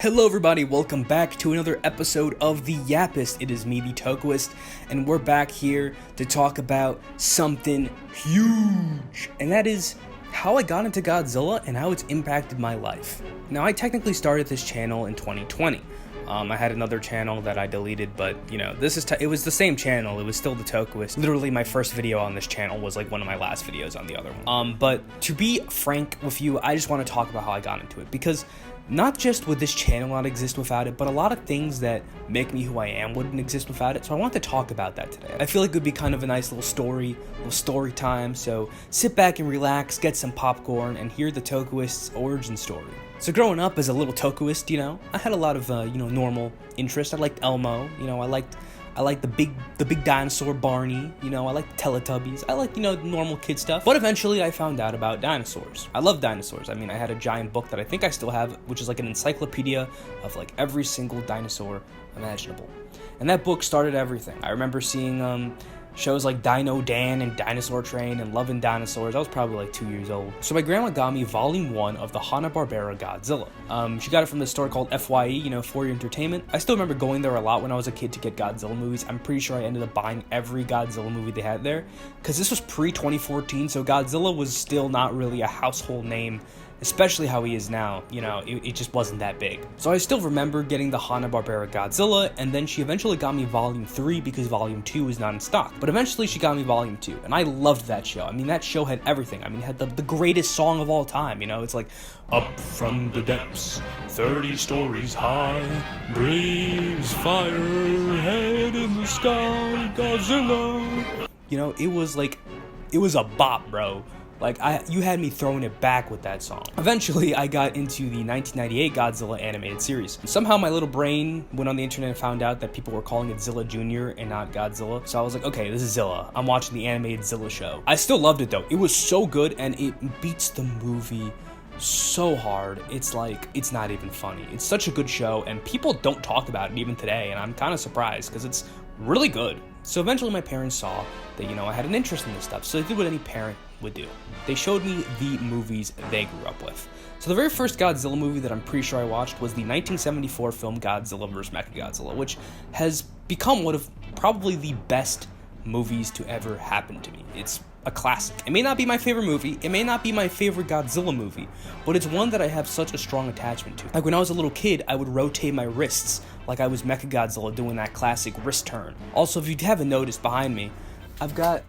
Hello everybody, welcome back to another episode of The Yapist. It is me, the Tokuist, and we're back here to talk about something huge, and that is how I got into Godzilla and how it's impacted my life. Now, I technically started this channel in 2020. I had another channel that I deleted, but, it was the same channel. It was still the Tokuist. Literally, my first video on this channel was, like, one of my last videos on the other one. But to be frank with you, I just want to talk about how I got into it, because not just would this channel not exist without it, but a lot of things that make me who I am wouldn't exist without it, so I want to talk about that today. I feel like it would be kind of a nice little story time, so sit back and relax, get some popcorn, and hear the Tokuist's origin story. So growing up as a little Tokuist, I had a lot of, normal interests. I liked Elmo, I liked the big dinosaur Barney, I liked Teletubbies, I liked, normal kid stuff. But eventually I found out about dinosaurs. I love dinosaurs. I mean, I had a giant book that I think I still have, which is like an encyclopedia of like every single dinosaur imaginable. And that book started everything. I remember seeing, shows like Dino Dan and Dinosaur Train and Loving Dinosaurs. I was probably like 2 years old. So my grandma got me volume 1 of the Hanna-Barbera Godzilla. She got it from this store called FYE, For Your Entertainment. I still remember going there a lot when I was a kid to get Godzilla movies. I'm pretty sure I ended up buying every Godzilla movie they had there, because this was pre-2014, so Godzilla was still not really a household name, especially how he is now. It just wasn't that big. So I still remember getting the Hanna-Barbera Godzilla, and then she eventually got me volume 3 because volume 2 was not in stock. But eventually she got me volume 2, and I loved that show. I mean, that show had everything. I mean, it had the greatest song of all time, It's like, up from the depths, 30 stories high, breathes fire, head in the sky, Godzilla. It was a bop, bro. You had me throwing it back with that song. Eventually, I got into the 1998 Godzilla animated series. Somehow my little brain went on the internet and found out that people were calling it Zilla Jr. and not Godzilla. So I was like, okay, this is Zilla. I'm watching the animated Zilla show. I still loved it though. It was so good, and it beats the movie so hard. It's not even funny. It's such a good show, and people don't talk about it even today, and I'm kind of surprised because it's really good. So eventually my parents saw that, I had an interest in this stuff, so they did what any parent would do. They showed me the movies they grew up with. So the very first Godzilla movie that I'm pretty sure I watched was the 1974 film Godzilla vs. Mechagodzilla, which has become one of probably the best movies to ever happen to me. It's a classic. It may not be my favorite movie, it may not be my favorite Godzilla movie, but it's one that I have such a strong attachment to. Like when I was a little kid, I would rotate my wrists like I was Mechagodzilla doing that classic wrist turn. Also, if you haven't noticed behind me, I've got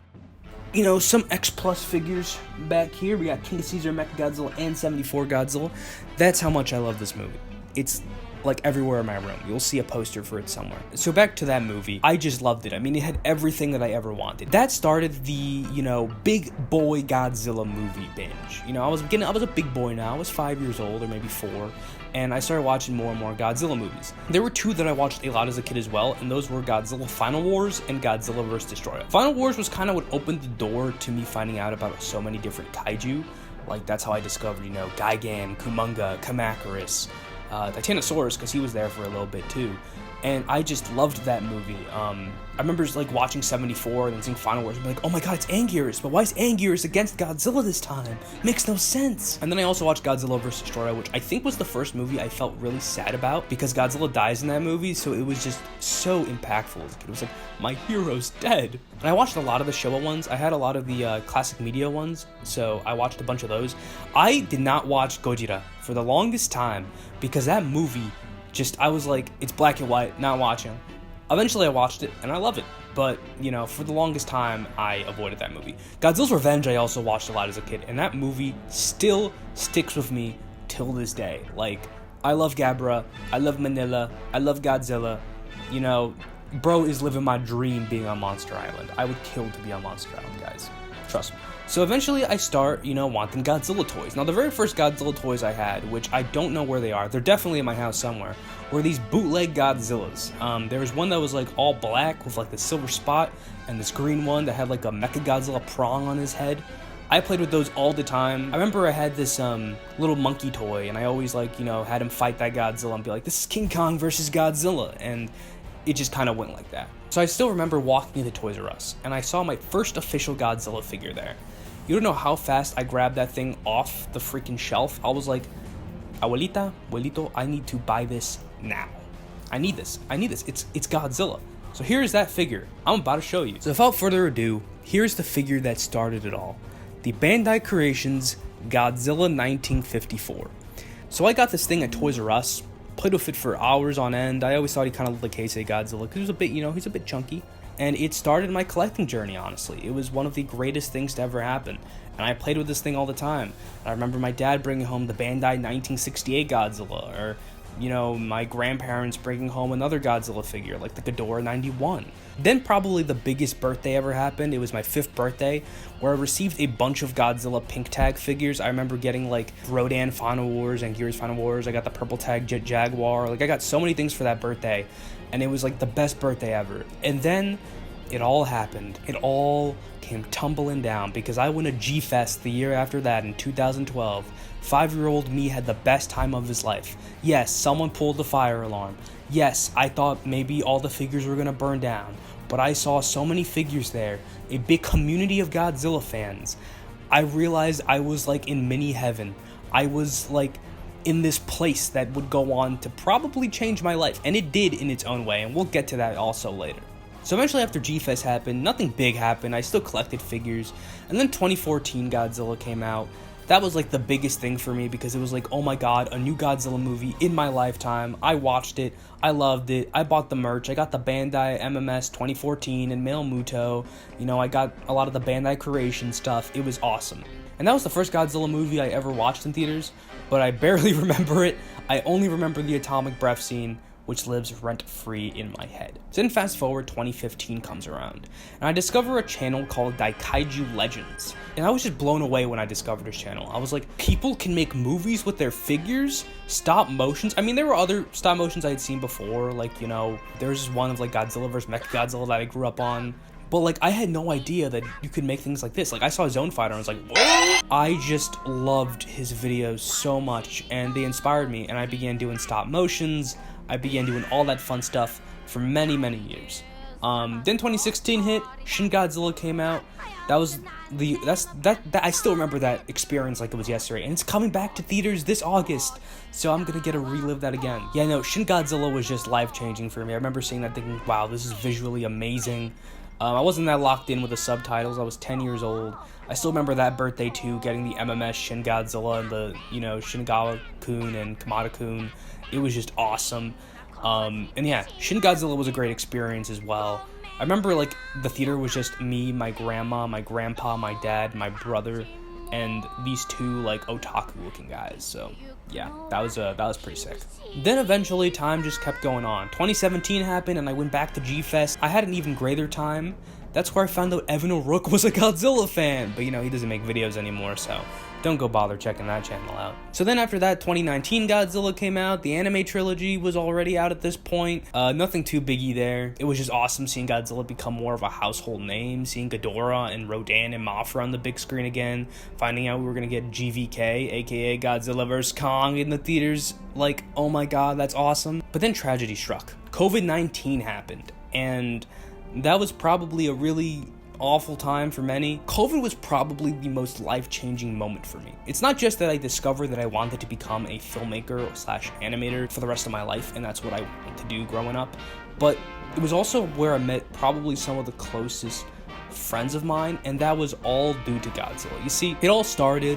some X Plus figures back here. We got King Caesar, Mechagodzilla, and 74 Godzilla. That's how much I love this movie. It's like everywhere in my room. You'll see a poster for it somewhere. So back to that movie, I just loved it. I mean, it had everything that I ever wanted. That started the, big boy Godzilla movie binge. I was a big boy now. I was 5 years old, or maybe 4, and I started watching more and more Godzilla movies. There were 2 that I watched a lot as a kid as well, and those were Godzilla Final Wars and Godzilla vs. Destroyer. Final Wars was kind of what opened the door to me finding out about so many different kaiju. Like, that's how I discovered, Gigan, Kumonga, Kamacuras, Titanosaurus, because he was there for a little bit too, and I just loved that movie. I remember watching 74 and then seeing Final Wars and be like, oh my god, it's Anguirus, but why is Anguirus against Godzilla this time? Makes no sense. And then I also watched Godzilla vs. Destroyer, which I think was the first movie I felt really sad about, because Godzilla dies in that movie, so it was just so impactful as a kid. It was like, my hero's dead. And I watched a lot of the Showa ones. I had a lot of the classic media ones, so I watched a bunch of those. I did not watch Godzilla for the longest time, because that movie I was like, it's black and white, not watching. Eventually I watched it, and I love it. But, for the longest time, I avoided that movie. Godzilla's Revenge I also watched a lot as a kid, and that movie still sticks with me till this day. Like, I love Gabra, I love Manila, I love Godzilla. Bro is living my dream being on Monster Island. I would kill to be on Monster Island, guys. Trust me. So eventually I start, wanting Godzilla toys. Now, the very first Godzilla toys I had, which I don't know where they are, they're definitely in my house somewhere, were these bootleg Godzillas. There was one that was all black with the silver spot, and this green one that had a Mechagodzilla prong on his head. I played with those all the time. I remember I had this little monkey toy, and I always had him fight that Godzilla and be like, this is King Kong versus Godzilla, and it just kind of went like that. So I still remember walking into Toys R Us, and I saw my first official Godzilla figure there. You don't know how fast I grabbed that thing off the freaking shelf. I was like, abuelita, abuelito, I need to buy this now. I need this. It's Godzilla. So here's that figure. I'm about to show you. So without further ado, here's the figure that started it all. The Bandai Creations Godzilla 1954. So I got this thing at Toys R Us, played with it for hours on end. I always thought he kind of looked like Heisei Godzilla because he was a bit, he's a bit chunky. And it started my collecting journey, honestly. It was one of the greatest things to ever happen. And I played with this thing all the time. I remember my dad bringing home the Bandai 1968 Godzilla, or my grandparents bringing home another Godzilla figure, like the Ghidorah 91. Then probably the biggest birthday ever happened. It was my 5th birthday, where I received a bunch of Godzilla pink tag figures. I remember getting like Rodan Final Wars and Gears Final Wars. I got the purple tag Jet Jaguar. Like I got so many things for that birthday, and it was like the best birthday ever. And then it all happened. It all came tumbling down because I went to G-Fest the year after that in 2012. 5-year-old me had the best time of his life. Yes, someone pulled the fire alarm. Yes, I thought maybe all the figures were gonna burn down, but I saw so many figures there, a big community of Godzilla fans. I realized I was like in mini heaven. I was like in this place that would go on to probably change my life, and it did in its own way, and we'll get to that also later. So eventually after G-Fest happened, nothing big happened. I still collected figures, and then 2014 Godzilla came out. That was like the biggest thing for me because it was like, oh my god, a new Godzilla movie in my lifetime. I watched it, I loved it, I bought the merch, I got the Bandai MMS 2014 and Mail Muto, I got a lot of the Bandai Creation stuff. It was awesome. And that was the first Godzilla movie I ever watched in theaters, but I barely remember it. I only remember the atomic breath scene, which lives rent-free in my head. So then fast forward, 2015 comes around, and I discover a channel called Daikaiju Legends. And I was just blown away when I discovered this channel. I was like, people can make movies with their figures? Stop motions? I mean, there were other stop motions I had seen before, like, there was just one of like Godzilla vs. Mechagodzilla that I grew up on. But like, I had no idea that you could make things like this. Like, I saw Zone Fighter and I was like, whoa! I just loved his videos so much, and they inspired me, and I began doing stop motions. I began doing all that fun stuff for many, many years. Then 2016 hit, Shin Godzilla came out. I still remember that experience like it was yesterday, and it's coming back to theaters this August, so I'm gonna get to relive that again. Yeah, no, Shin Godzilla was just life-changing for me. I remember seeing that thinking, wow, this is visually amazing. I wasn't that locked in with the subtitles. I was 10 years old. I still remember that birthday too, getting the MMS Shin Godzilla and the, Shinagawa-kun and Kamada-kun. It was just awesome. And yeah, Shin Godzilla was a great experience as well. I remember like the theater was just me, my grandma, my grandpa, my dad, my brother, and these two like otaku looking guys. So yeah, that was pretty sick. Then eventually time just kept going on. 2017 happened and I went back to G-Fest. I had an even greater time. That's where I found out Evan O'Rourke was a Godzilla fan, but he doesn't make videos anymore, so don't go bother checking that channel out. So then after that, 2019 Godzilla came out. The anime trilogy was already out at this point. Nothing too biggie there. It was just awesome seeing Godzilla become more of a household name, seeing Ghidorah and Rodan and Mothra on the big screen again, finding out we were gonna get GVK, aka Godzilla vs. Kong, in the theaters. Like, oh my god, that's awesome. But then tragedy struck. COVID-19 happened, and that was probably a really awful time for many. COVID was probably the most life-changing moment for me. It's not just that I discovered that I wanted to become a filmmaker / animator for the rest of my life, and that's what I wanted to do growing up, but it was also where I met probably some of the closest friends of mine, and that was all due to Godzilla. You see, it all started,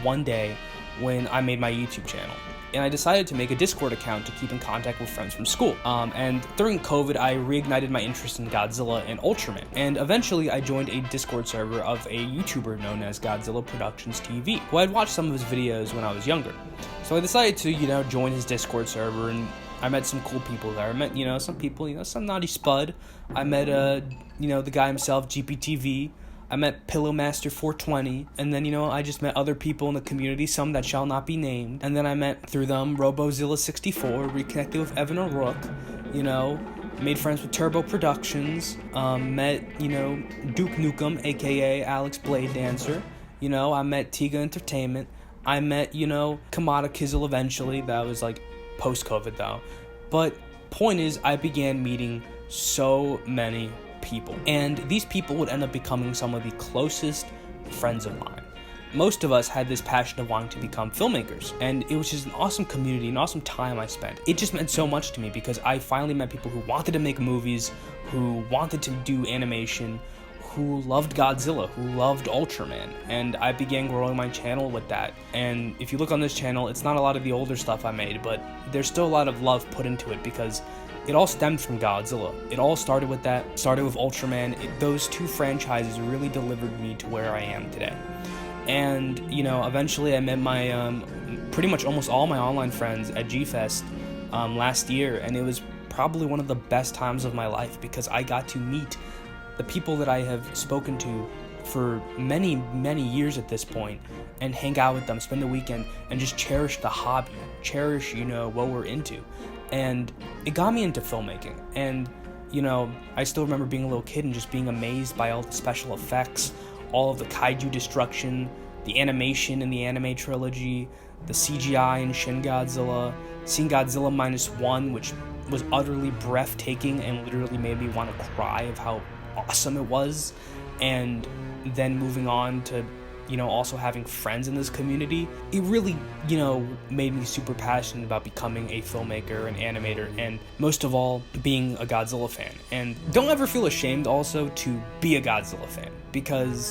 one day when I made my YouTube channel. And I decided to make a Discord account to keep in contact with friends from school. And during COVID, I reignited my interest in Godzilla and Ultraman. And eventually, I joined a Discord server of a YouTuber known as Godzilla Productions TV, who I'd watched some of his videos when I was younger. So I decided to, join his Discord server, and I met some cool people there. I met, some people, some naughty spud. I met, the guy himself, GPTV. I met Pillowmaster 420, and then, I just met other people in the community, some that shall not be named, and then I met, through them, Robozilla 64, reconnected with Evan O'Rourke, made friends with Turbo Productions, met, Duke Nukem, aka Alex Blade Dancer, I met Tiga Entertainment, I met, Kamada Kizzle eventually, that was, post-COVID, though, but point is, I began meeting so many people, and these people would end up becoming some of the closest friends of mine. most of us had this passion of wanting to become filmmakers, and it was just an awesome community, an awesome time I spent. It just meant so much to me because I finally met people who wanted to make movies, who wanted to do animation, who loved Godzilla, who loved Ultraman, and I began growing my channel with that. And if you look on this channel, it's not a lot of the older stuff I made, but there's still a lot of love put into it because it all stemmed from Godzilla. It all started with that, started with Ultraman. Those two franchises really delivered me to where I am today. And, eventually I met my, pretty much almost all my online friends at G-Fest last year, and it was probably one of the best times of my life because I got to meet the people that I have spoken to for many, many years at this point and hang out with them, spend the weekend, and just cherish the hobby, cherish, what we're into. And it got me into filmmaking. And, I still remember being a little kid and just being amazed by all the special effects, all of the kaiju destruction, the animation in the anime trilogy, the CGI in Shin Godzilla, seeing Godzilla -1, which was utterly breathtaking and literally made me want to cry of how awesome it was. And then moving on to also having friends in this community, it really made me super passionate about becoming a filmmaker, an animator, and most of all being a Godzilla fan. And don't ever feel ashamed also to be a Godzilla fan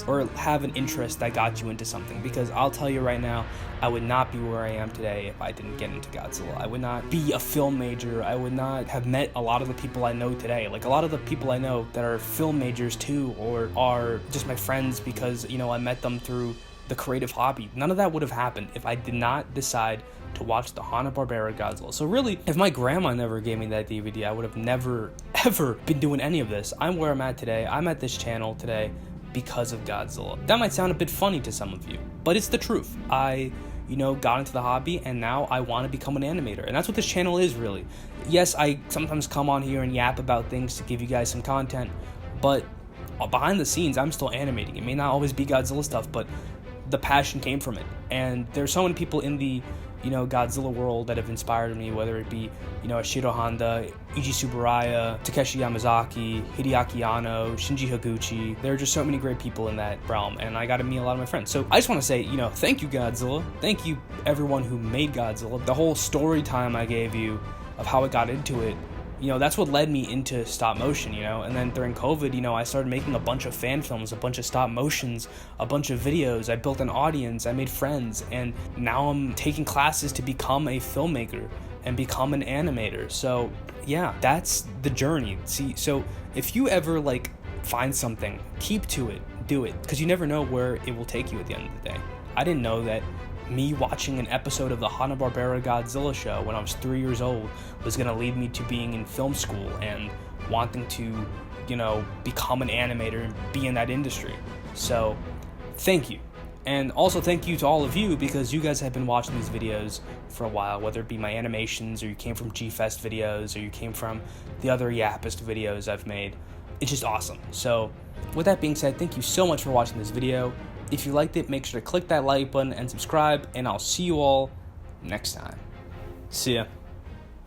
or have an interest that got you into something, because I'll tell you right now, I would not be where I am today if I didn't get into Godzilla. I would not be a film major. I would not have met a lot of the people I know today. Like a lot of the people I know that are film majors too, or are just my friends because, I met them through the creative hobby. None of that would have happened if I did not decide to watch the Hanna-Barbera Godzilla. So really, if my grandma never gave me that DVD, I would have never, ever been doing any of this. I'm where I'm at today. I'm at this channel today because of Godzilla. That might sound a bit funny to some of you, but it's the truth. I got into the hobby, and now I want to become an animator, and that's what this channel is, really. Yes, I sometimes come on here and yap about things to give you guys some content, but behind the scenes, I'm still animating. It may not always be Godzilla stuff, but the passion came from it. And there's so many people in the Godzilla world that have inspired me, whether it be Ashiro Honda, Eiji Tsuburaya, Takeshi Yamazaki, Hideaki Anno, Shinji Higuchi. There are just so many great people in that realm, and I got to meet a lot of my friends. So I just want to say, thank you, Godzilla. Thank you, everyone who made Godzilla. The whole story time I gave you of how I got into it, that's what led me into stop motion, and then during COVID, I started making a bunch of fan films, a bunch of stop motions, a bunch of videos. I built an audience, I made friends, and now I'm taking classes to become a filmmaker and become an animator. So yeah, that's the journey. See, so if you ever find something, keep to it, do it, because you never know where it will take you at the end of the day. I didn't know that me watching an episode of the Hanna-Barbera Godzilla show when I was 3 years old was going to lead me to being in film school and wanting to, become an animator and be in that industry. So, thank you. And also thank you to all of you, because you guys have been watching these videos for a while, whether it be my animations, or you came from G-Fest videos, or you came from the other Yapist videos I've made. It's just awesome. So, with that being said, thank you so much for watching this video. If you liked it, make sure to click that like button and subscribe, and I'll see you all next time. See ya.